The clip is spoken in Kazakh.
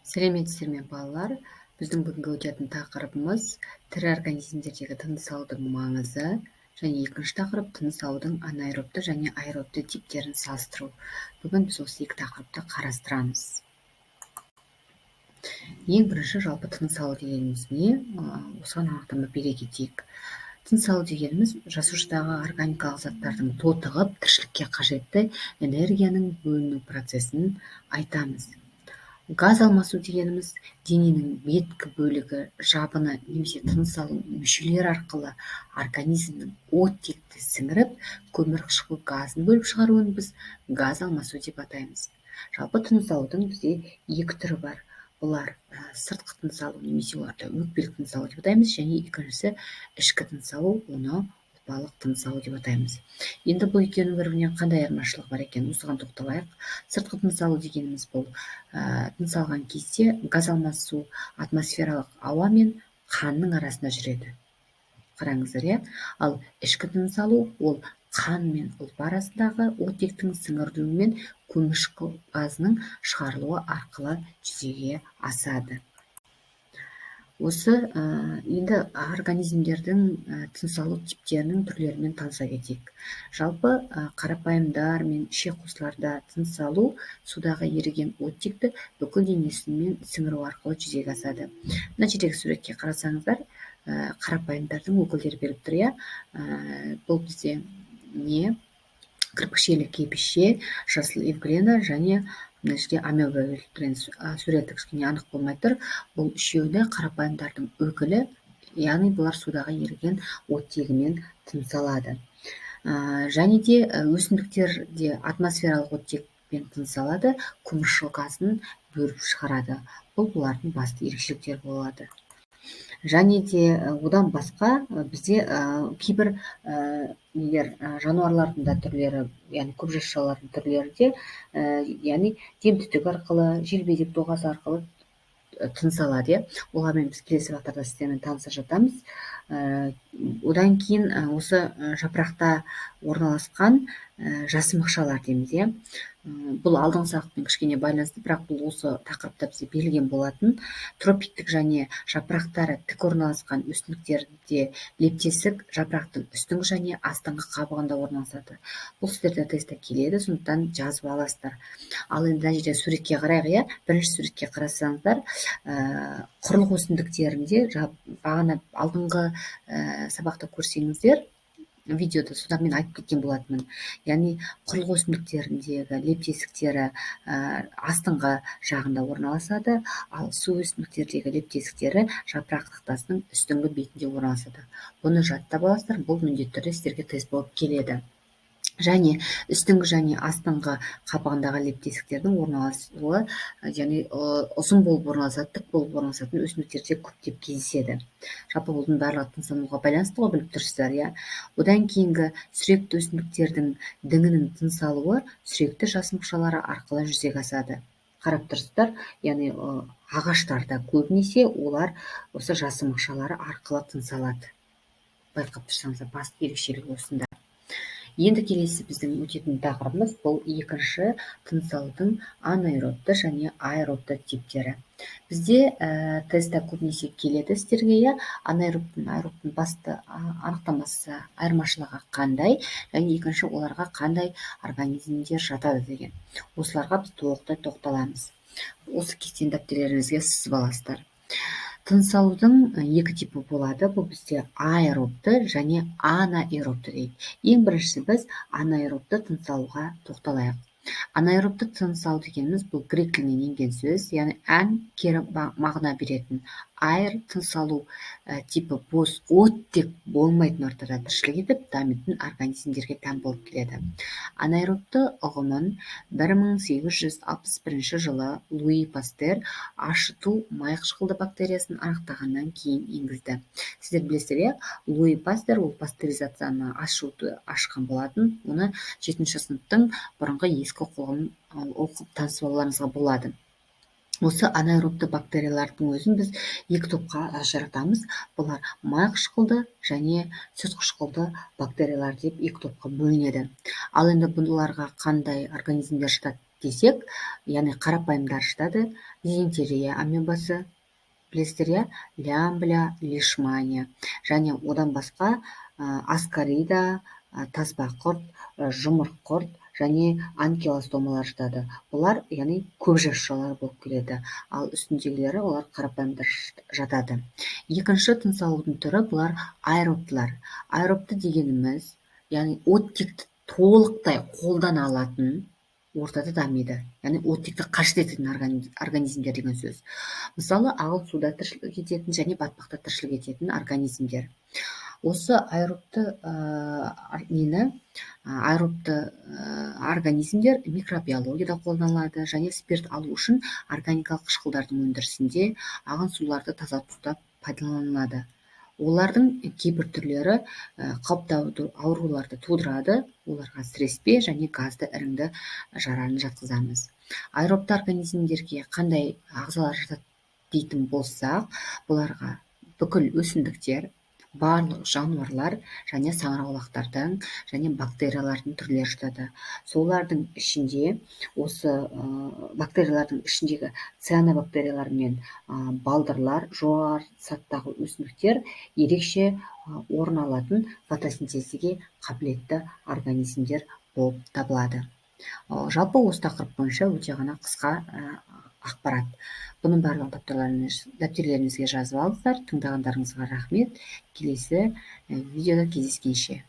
Сәлеметсіздер ме балалар? Біздің бүгінгі өтетін тақырыбымыз тірі организмдердегі тыныс алудың маңызы және екінші тақырып тыныс алудың анаэробты және аэробты типтерін салыстыру. Бүгін біз осы екі тақырыпты қарастырамыз. Ең бірінші жалпы тыныс алу дегеніміз не? Осыған анықтама бере кетейік. Тыныс алу дегеніміз жасушадағы органикалық заттардың тотығып тіршілікке қажетті энергияның бөліну процесін айтамыз. Газ алмасу дегеніміз дененің беткі бөлігі, жабыны немесе тыныс алу мүшелері арқылы организмнің оттекті сіңіріп, көмірқышқыл газын бөліп шығаруын біз газ алмасу деп атаймыз. Жалпы тыныс алудың бізде екі түрі бар. Бұлар сыртқы тыныс алу немесе оларды өкпелік тыныс алу деп атаймыз, және екіншісі ішкі тыныс алу, оны оппалық тыныс алу деп атаймыз. Енді бұл екеуінің бір-бірінен қандай айырмашылығы бар екенін осыған тоқталайық. Сыртқы тыныс алу дегеніміз бұл тыныс алған кезде газ алмасу атмосфералық ауа мен қанның арасында жүреді. Қараңыздар, иә? Ал ішкі тыныс алу ол қан мен ұлпа арасындағы оттектің сіңірілуі мен көмірқышқыл газының шығарылуы арқылы жүзеге асады. Осы енді организмдердің тыныс алу типтерінің түрлерімен таныса кетейік. Жалпы қарапайымдар мен ішекқуыстыларда тыныс алу судағы еріген оттекті бүкіл денесімен сіңіру арқылы жүзеге асады. Мына жердегі суретке қарасаңыздар, қарапайымдардың өкілдері беріліп тұр, иә? Бұл бізде не? Кірпікшелі кебіше, жасыл эвгрена және мына жерде амеба беріліп тұр. Суреті кішкене анық болмай тұр. Бұл үшеуі қарапайымдардың өкілі, яғни бұлар судағы еріген оттегімен тыныс алады. Және де өсімдіктер де атмосфералық оттекпен тыныс алады, көмірқышқыл газын бөліп шығарады. Бұл бұлардың басты ерекшеліктері болады. Және де одан басқа бізде кейбір жануарлардың да түрлері, яғни көп жасушалардың түрлері де, яғни демтүтік арқылы, желбезек доғасы арқылы тыныс алады. Олармен біз келесі сабақтарда сіздермен таныса жатамыз. Одан кейін осы жапырақта орналасқан жасымықшалар дейміз. Бұл алдыңғы сабақпен кішкене байланысты, бірақ бұл осы тақырыпта бізде берілген болатын. Тропиктік және жапырақтары тік орналасқан өсімдіктерде лептесік жапырақтың үстіңгі және астыңғы қабығында орналасады. Бұл сіздерде тестте келеді, сондықтан жазып аласыздар. Ал енді мына жерде суретке қарайық, бірінші суретке қарасаңыздар, құрлық өсімдіктерінде бағана алдыңғы сабақта көрсеңіздер, видеода содан мен айтып кеткен болатынмын. Яғни құрлық өсімдіктеріндегі лептесіктері астыңғы жағында орналасады, ал су өсімдіктердегі лептесіктері жапырақ тақтасының үстіңгі бетінде орналасады. Бұны жаттап аласыздар, бұл міндетті түрде сіздерге тест болып келеді. Және үстіңгі және астыңғы қабығындағы лептесіктердің орналасуы, яғни ұзын болып орналасады, тік болып орналасатын өсімдіктерде көптеп кездеседі. Жалпы бұның барлығы тыныс алуға байланысты ғой, біліп тұрсыздар, иә? Одан кейінгі сүректі өсімдіктердің діңінің тыныс алуы сүректі жасымықшалары арқылы жүзеге асады. Қарап тұрсыздар, яғни ағаштарда көбінесе олар осы жасымықшалары арқылы тыныс алады. Байқап тұрсаңыздар, басты ерекшелігі осында. Енді келесі біздің өтетін тақырыбымыз бұл екінші тыныс алудың анаэробты және аэробты типтері. Бізде тестта көбінесе келеді сіздерге, анаэробтың, аэробтың басты анықтамасы, айырмашылығы қандай, және екінші оларға қандай организмдер жатады деген. Осыларға біз толықтай тоқталамыз. Осы кестені дәптерлеріңізге сызып аласыздар. Тыныс алудың екі типі болады. Бұл бізде аэробты және анаэробты дейді. Ең біріншісі біз анаэробты тыныс алуға тоқталайық. Анаэробты тыныс алу дегеніміз бұл грек тілінен енген сөз, яғни ан кері мағына беретін. Аэр тыныс алу типі бос оттек болмайтын ортада тіршілік етіп дамитын организмдерге тән болып келеді. Анаэробты ұғымын 1861 жылы Луи Пастер ашыту майқышқылды бактериясын анықтағаннан кейін енгізді. Сіздер білесіздер, Луи Пастер ол пастеризацияны ашқан болатын. Оны 7-ші сыныптың бұрынғы ескі оқулығын оқып танысып алуларыңызға болады. Осы анаэробты бактериялардың өзін біз екі топқа ажыратамыз. Бұлар майқышқылды және сүтқышқылды бактериялар деп екі топқа бөлінеді. Ал енді бұларға қандай организмдер жатады десек, яғни қарапайымдар жатады: дизентерия амебасы, білесіздер иә, лямбля, лишмания, және одан басқа аскарида, таспа құрт, жұмыр құрт және анкилостомалар жатады. Бұлар яғни көп жасушалар болып келеді, ал үстіндегілері олар қарапайымдар жатады. Екінші тыныс алудың түрі бұлар аэробтылар. Аэробты дегеніміз, яғни оттекті толықтай қолдана алатын ортада дамиды, яғни оттекті қажет ететін организмдер деген сөз. Мысалы, ағыл суда тіршілік ететін және батпақта тіршілік ететін организмдер. Осы аэробты организмдер микробиологияда қолданылады және спирт алу үшін органикалық қышқылдардың өндірісінде ағын суларды тазартуда пайдаланылады. Олардың кейбір түрлері қауіпті ауруларды тудырады, оларға сіреспе және газды іріңді жараны жатқызамыз. Аэробты организмдерге қандай ағзалар жатады дейтін болсақ, бұларға бүкіл өсімдіктер, барлық жануарлар және саңырауқұлақтардың және бактериялардың түрлері жатады. Солардың ішінде осы бактериялардың ішіндегі цианобактериялар мен балдырлар, жоғары саттағы өсімдіктер ерекше орын алатын фотосинтезге қабілетті организмдер болып табылады. Жалпы осы тақырып бойынша өте ғана қысқа ақпарат. Бұның барлығын дәптерлеріңізге жазып алыңыздар. Тыңдағандарыңызға рахмет. Келесі видеода кездескенше.